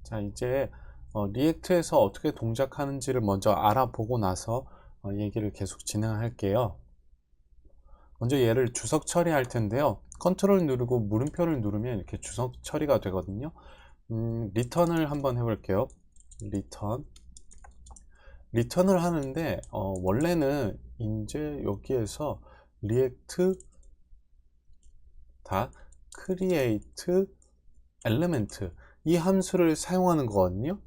자, 이제 리액트에서 어떻게 동작하는지를 먼저 알아보고 나서 얘기를 계속 진행할게요. 먼저 얘를 주석 처리할 텐데요. 컨트롤 누르고 물음표를 누르면 이렇게 주석 처리가 되거든요. 리턴을 한번 해볼게요. 리턴을 하는데 원래는 이제 여기에서 리액트 다 create element 이 함수를 사용하는 거거든요.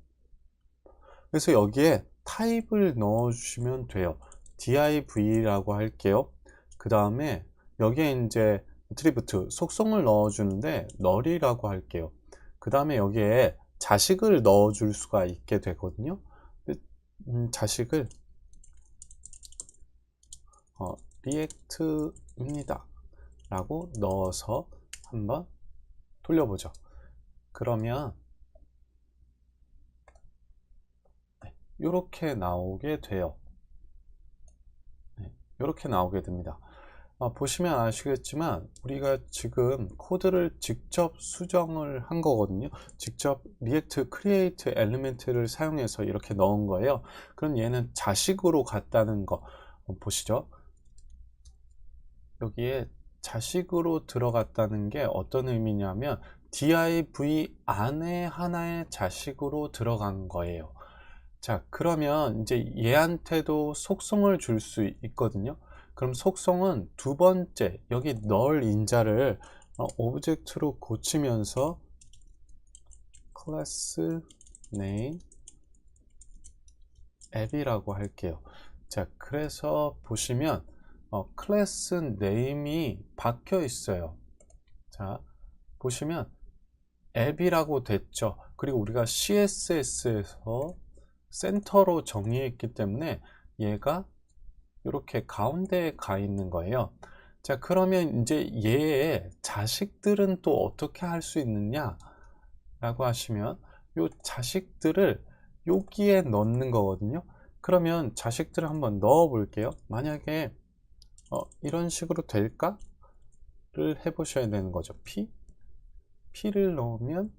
그래서 여기에 타입을 넣어 주시면 돼요. div라고 할게요. 그 다음에 여기에 이제 attribute 속성을 넣어 주는데 null이라고 할게요. 그 다음에 여기에 자식을 넣어 줄 수가 있게 되거든요. 자식을 리액트입니다 라고 넣어서 한번 돌려보죠. 그러면 이렇게 나오게 돼요. 이렇게 나오게 됩니다. 보시면 아시겠지만 우리가 지금 코드를 직접 수정을 한 거거든요. 직접 리액트 크리에이트 엘리멘트를 사용해서 이렇게 넣은 거예요. 그럼 얘는 자식으로 갔다는 거 보시죠. 여기에 자식으로 들어갔다는 게 어떤 의미냐면 div 안에 하나의 자식으로 들어간 거예요. 자, 그러면 이제 얘한테도 속성을 줄 수 있거든요. 그럼 속성은 두 번째 여기 null 인자를 오브젝트로 고치면서 class name app이라고 할게요. 자, 그래서 보시면 클래스 네임이 박혀 있어요. 자, 보시면 앱이라고 됐죠. 그리고 우리가 CSS에서 센터로 정의했기 때문에 얘가 이렇게 가운데에 가 있는 거예요. 자, 그러면 이제 얘의 자식들은 또 어떻게 할 수 있느냐 라고 하시면 요 자식들을 여기에 넣는 거거든요. 그러면 자식들을 한번 넣어 볼게요. 만약에 이런 식으로 될까? 를 해보셔야 되는 거죠. P를 넣으면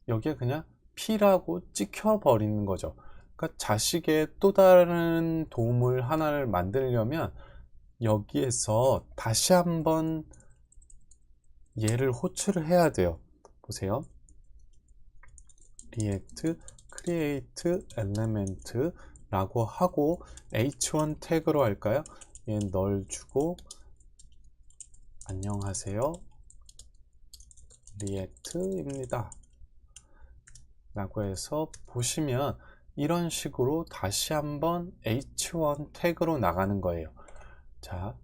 여기에 그냥 P라고 찍혀 버리는 거죠. 그러니까 자식의 또 다른 도움을 하나를 만들려면 여기에서 다시 한번 얘를 호출을 해야 돼요. 보세요. react create element 라고 하고 h1 태그로 할까요? 얘 널 주고 안녕하세요 리액트입니다 라고 해서 보시면 이런 식으로 다시 한번 h1 태그로 나가는 거예요. 자,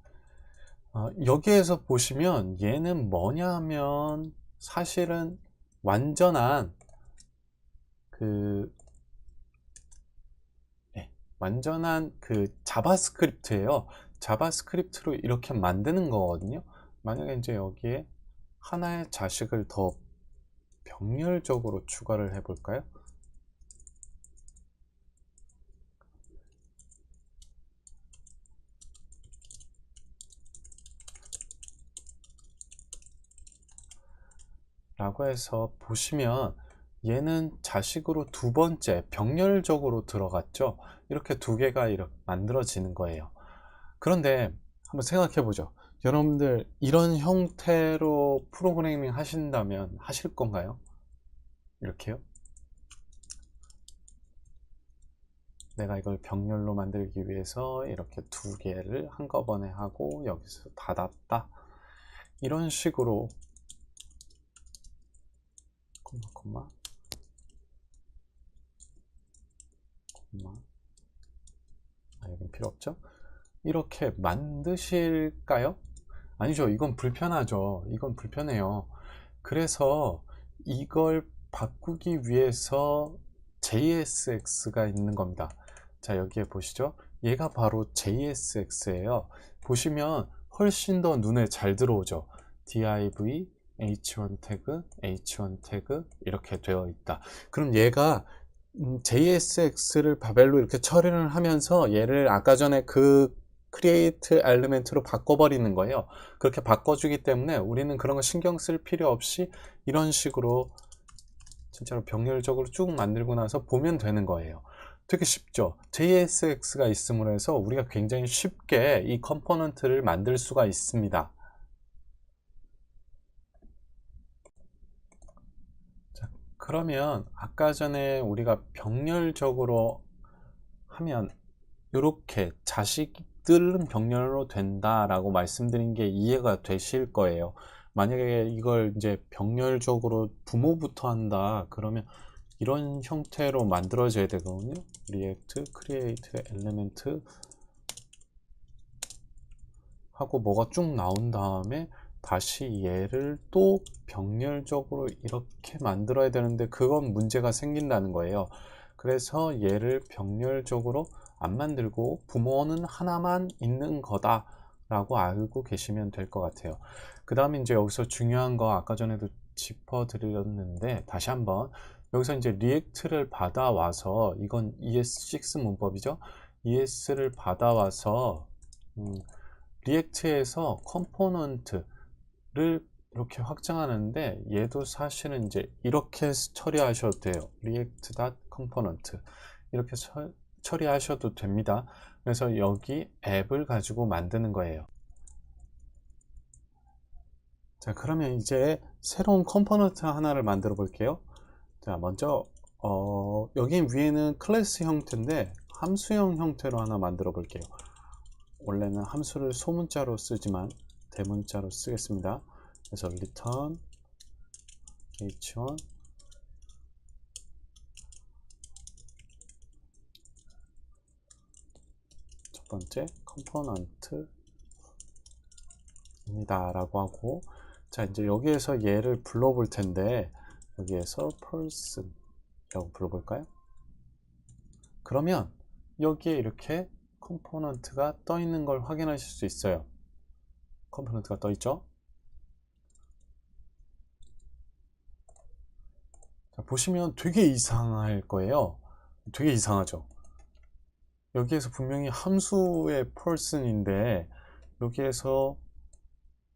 여기에서 보시면 얘는 뭐냐 하면 사실은 완전한 그 자바스크립트예요. 자바스크립트로 이렇게 만드는 거거든요. 만약에 이제 여기에 하나의 자식을 더 병렬적으로 추가를 해 볼까요? 라고 해서 보시면 얘는 자식으로 두 번째 병렬적으로 들어갔죠. 이렇게 두 개가 이렇게 만들어지는 거예요. 그런데 한번 생각해 보죠. 여러분들 이런 형태로 프로그래밍 하신다면 하실 건가요? 이렇게요? 내가 이걸 병렬로 만들기 위해서 이렇게 두 개를 한꺼번에 하고 여기서 닫았다. 이런 식으로 콤마 여긴 필요 없죠? 이렇게 만드실까요? 아니죠. 이건 불편하죠. 이건 불편해요. 그래서 이걸 바꾸기 위해서 JSX가 있는 겁니다. 자, 여기에 보시죠. 얘가 바로 JSX예요. 보시면 훨씬 더 눈에 잘 들어오죠. div h1 태그 이렇게 되어 있다. 그럼 얘가 JSX를 바벨로 이렇게 처리를 하면서 얘를 아까 전에 그 create element로 바꿔버리는 거예요. 그렇게 바꿔주기 때문에 우리는 그런 거 신경 쓸 필요 없이 이런 식으로 진짜로 병렬적으로 쭉 만들고 나서 보면 되는 거예요. 되게 쉽죠. JSX가 있음으로 해서 우리가 굉장히 쉽게 이 컴포넌트를 만들 수가 있습니다. 자, 그러면 아까 전에 우리가 병렬적으로 하면 이렇게 자식들은 병렬로 된다라고 말씀드린 게 이해가 되실 거예요. 만약에 이걸 이제 병렬적으로 부모부터 한다 그러면 이런 형태로 만들어져야 되거든요. 리액트, 크리에이트, 엘리멘트 하고 뭐가 쭉 나온 다음에 다시 얘를 또 병렬적으로 이렇게 만들어야 되는데 그건 문제가 생긴다는 거예요. 그래서 얘를 병렬적으로 안 만들고 부모는 하나만 있는 거다 라고 알고 계시면 될 것 같아요. 그 다음에 이제 여기서 중요한 거 아까 전에도 짚어드렸는데 다시 한번 여기서 이제 리액트를 받아와서 이건 ES6 문법이죠. ES를 받아와서 리액트에서 컴포넌트를 이렇게 확장하는데 얘도 사실은 이제 이렇게 처리하셔도 돼요. react.component 이렇게 처리하셔도 됩니다. 그래서 여기 앱을 가지고 만드는 거예요. 자, 그러면 이제 새로운 컴포넌트 하나를 만들어 볼게요. 자, 먼저 여기 위에는 클래스 형태인데 함수형 형태로 하나 만들어 볼게요. 원래는 함수를 소문자로 쓰지만 대문자로 쓰겠습니다. 그래서 return h1 첫 번째 컴포넌트입니다 라고 하고, 자 이제 여기에서 얘를 불러볼 텐데 여기에서 person 이라고 불러볼까요? 그러면 여기에 이렇게 컴포넌트가 떠 있는 걸 확인하실 수 있어요. 컴포넌트가 떠 있죠. 자, 보시면 되게 이상할 거예요. 되게 이상하죠. 여기에서 분명히 함수의 person인데 여기에서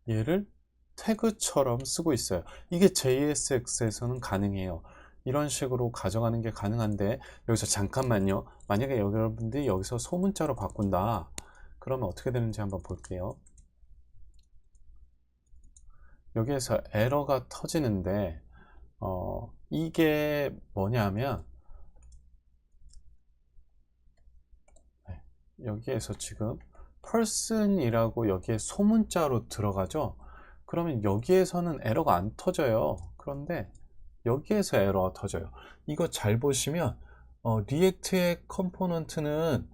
얘를 태그처럼 쓰고 있어요. 이게 JSX에서는 가능해요. 이런 식으로 가져가는 게 가능한데 여기서 잠깐만요. 만약에 여러분들이 여기서 소문자로 바꾼다 그러면 어떻게 되는지 한번 볼게요. 여기에서 에러가 터지는데 이게 뭐냐면 여기에서 지금 person이라고 여기에 소문자로 들어가죠. 그러면 여기에서는 에러가 안 터져요. 그런데 여기에서 에러가 터져요. 이거 잘 보시면 리액트의 컴포넌트는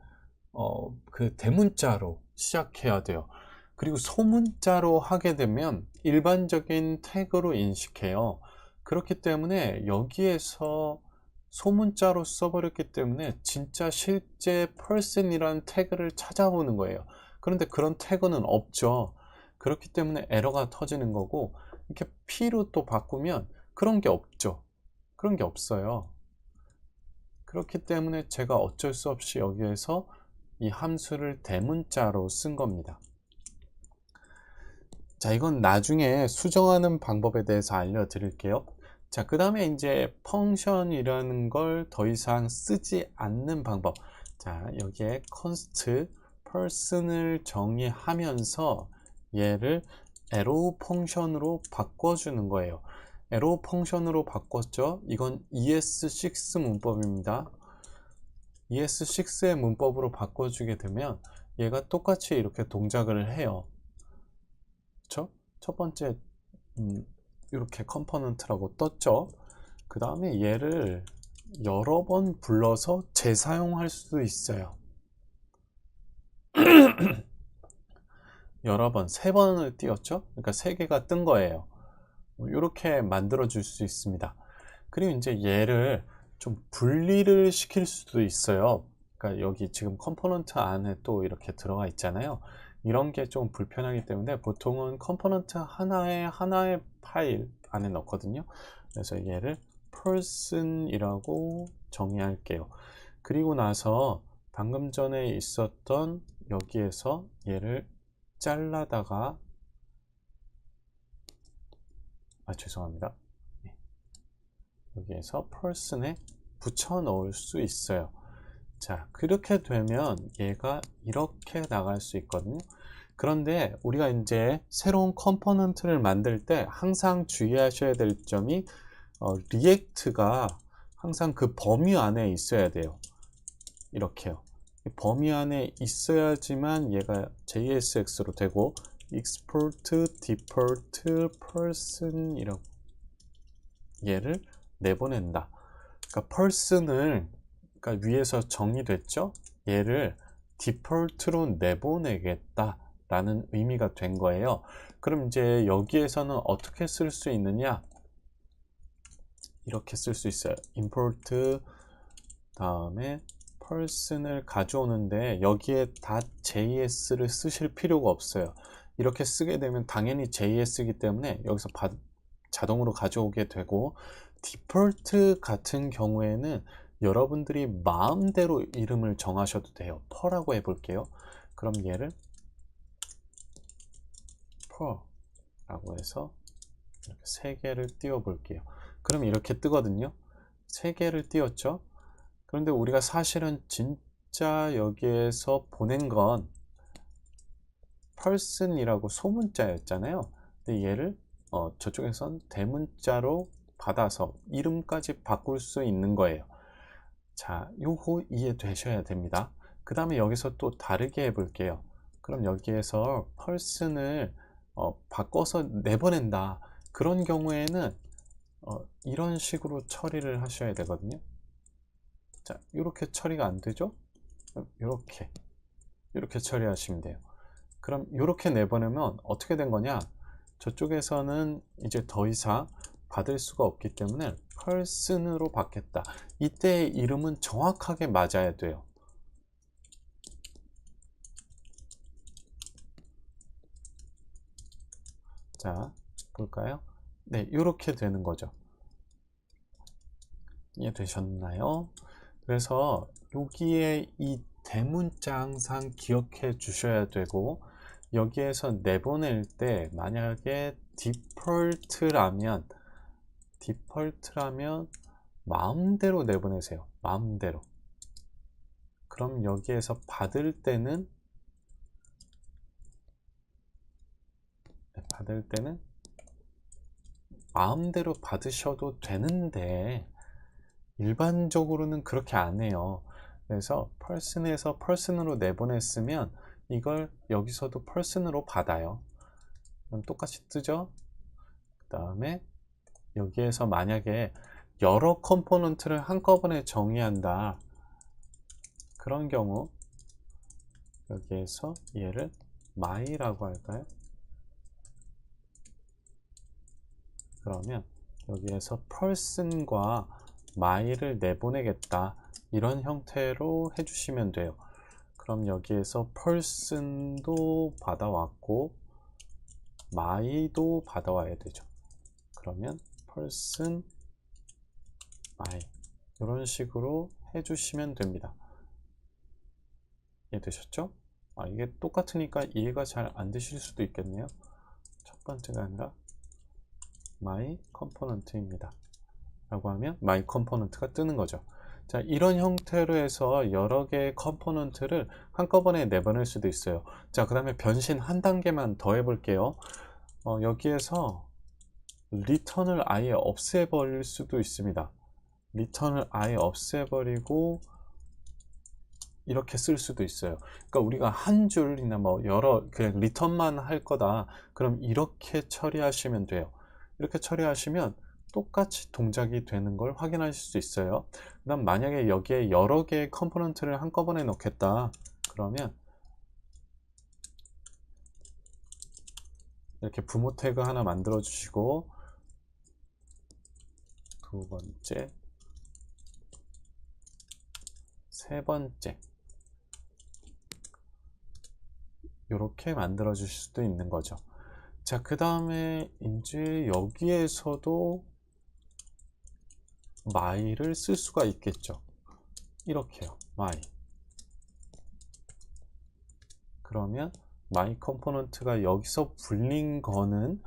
그 대문자로 시작해야 돼요. 그리고 소문자로 하게 되면 일반적인 태그로 인식해요. 그렇기 때문에 여기에서 소문자로 써버렸기 때문에 진짜 실제 person이라는 태그를 찾아보는 거예요. 그런데 그런 태그는 없죠. 그렇기 때문에 에러가 터지는 거고, 이렇게 P로 또 바꾸면 그런 게 없죠. 그런 게 없어요. 그렇기 때문에 제가 어쩔 수 없이 여기에서 이 함수를 대문자로 쓴 겁니다. 자, 이건 나중에 수정하는 방법에 대해서 알려드릴게요. 자, 그 다음에 이제 펑션이라는 걸 더 이상 쓰지 않는 방법. 자, 여기에 const person을 정의하면서 얘를 arrow 펑션으로 바꿔주는 거예요. arrow 펑션으로 바꿨죠. 이건 ES6 문법입니다. ES6의 문법으로 바꿔주게 되면 얘가 똑같이 이렇게 동작을 해요. 그쵸? 첫 번째 이렇게 컴포넌트라고 떴죠. 그 다음에 얘를 여러 번 불러서 재사용할 수도 있어요. 여러 번, 세 번을 띄웠죠. 그러니까 세 개가 뜬 거예요. 이렇게 만들어 줄 수 있습니다. 그리고 이제 얘를 좀 분리를 시킬 수도 있어요. 그러니까 여기 지금 컴포넌트 안에 또 이렇게 들어가 있잖아요. 이런 게 좀 불편하기 때문에 보통은 컴포넌트 하나의 파일 안에 넣거든요. 그래서 얘를 person이라고 정의할게요. 그리고 나서 방금 전에 있었던 여기에서 얘를 잘라다가 죄송합니다. 여기에서 person에 붙여 넣을 수 있어요. 자, 그렇게 되면 얘가 이렇게 나갈 수 있거든요. 그런데 우리가 이제 새로운 컴포넌트를 만들 때 항상 주의하셔야 될 점이 리액트가 항상 그 범위 안에 있어야 돼요. 이렇게요. 범위 안에 있어야지만 얘가 JSX로 되고 export, deport, person 이라고 얘를 내보낸다. 그러니까 person을 그러니까 위에서 정의됐죠? 얘를 디폴트로 내보내겠다 라는 의미가 된 거예요. 그럼 이제 여기에서는 어떻게 쓸 수 있느냐? 이렇게 쓸 수 있어요. import 다음에 person을 가져오는데 여기에 .js를 쓰실 필요가 없어요. 이렇게 쓰게 되면 당연히 JS이기 때문에 여기서 자동으로 가져오게 되고, 디폴트 같은 경우에는 여러분들이 마음대로 이름을 정하셔도 돼요. 퍼라고 해볼게요. 그럼 얘를 퍼라고 해서 이렇게 3개를 띄워 볼게요. 그럼 이렇게 뜨거든요. 3개를 띄웠죠. 그런데 우리가 사실은 진짜 여기에서 보낸 건 person이라고 소문자였잖아요. 근데 얘를 저쪽에선 대문자로 받아서 이름까지 바꿀 수 있는 거예요. 자, 요거 이해되셔야 됩니다. 그 다음에 여기서 또 다르게 해볼게요. 그럼 여기에서 person을 바꿔서 내보낸다. 그런 경우에는 이런 식으로 처리를 하셔야 되거든요. 자, 이렇게 처리가 안 되죠? 이렇게 처리하시면 돼요. 그럼 이렇게 내보내면 어떻게 된 거냐? 저쪽에서는 이제 더 이상 받을 수가 없기 때문에 person으로 받겠다. 이때 이름은 정확하게 맞아야 돼요. 자, 볼까요? 네, 이렇게 되는 거죠. 이해되셨나요? 그래서 여기에 이 대문자 항상 기억해 주셔야 되고, 여기에서 내보낼 때 만약에 디폴트라면 마음대로 내보내세요. 마음대로. 그럼 여기에서 받을 때는 마음대로 받으셔도 되는데 일반적으로는 그렇게 안 해요. 그래서 person에서 person으로 내보냈으면 이걸 여기서도 person으로 받아요. 그럼 똑같이 뜨죠? 그 다음에 여기에서 만약에 여러 컴포넌트를 한꺼번에 정의한다. 그런 경우 여기에서 얘를 my라고 할까요? 그러면 여기에서 person과 my를 내보내겠다. 이런 형태로 해주시면 돼요. 그럼 여기에서 person도 받아왔고 my도 받아와야 되죠. 그러면 person my 이런 식으로 해주시면 됩니다. 이해되셨죠? 이게 똑같으니까 이해가 잘 안 되실 수도 있겠네요. 첫 번째가 아니라 my component입니다. 라고 하면 my component가 뜨는 거죠. 자, 이런 형태로 해서 여러 개의 컴포넌트를 한꺼번에 내보낼 수도 있어요. 자, 그 다음에 변신 한 단계만 더 해볼게요. 여기에서 return을 아예 없애버릴 수도 있습니다. return을 아예 없애버리고 이렇게 쓸 수도 있어요. 그러니까 우리가 한 줄이나 뭐 여러 그냥 return만 할 거다. 그럼 이렇게 처리하시면 돼요. 이렇게 처리하시면 똑같이 동작이 되는 걸 확인하실 수 있어요. 그 다음 만약에 여기에 여러 개의 컴포넌트를 한꺼번에 넣겠다. 그러면 이렇게 부모 태그 하나 만들어 주시고, 두 번째, 세 번째 이렇게 만들어 주실 수도 있는 거죠. 자, 그 다음에 이제 여기에서도 my를 쓸 수가 있겠죠. 이렇게요. my. 그러면 my 컴포넌트가 여기서 불린 거는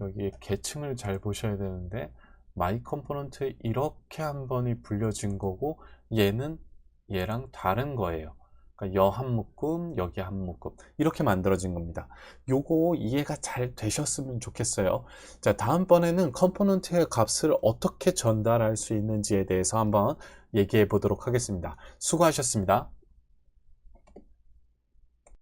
여기 계층을 잘 보셔야 되는데 my 컴포넌트 이렇게 한 번이 불려진 거고 얘는 얘랑 다른 거예요. 그러니까 여 한 묶음, 여기 한 묶음 이렇게 만들어진 겁니다. 요거 이해가 잘 되셨으면 좋겠어요. 자, 다음번에는 컴포넌트의 값을 어떻게 전달할 수 있는지에 대해서 한번 얘기해 보도록 하겠습니다. 수고하셨습니다.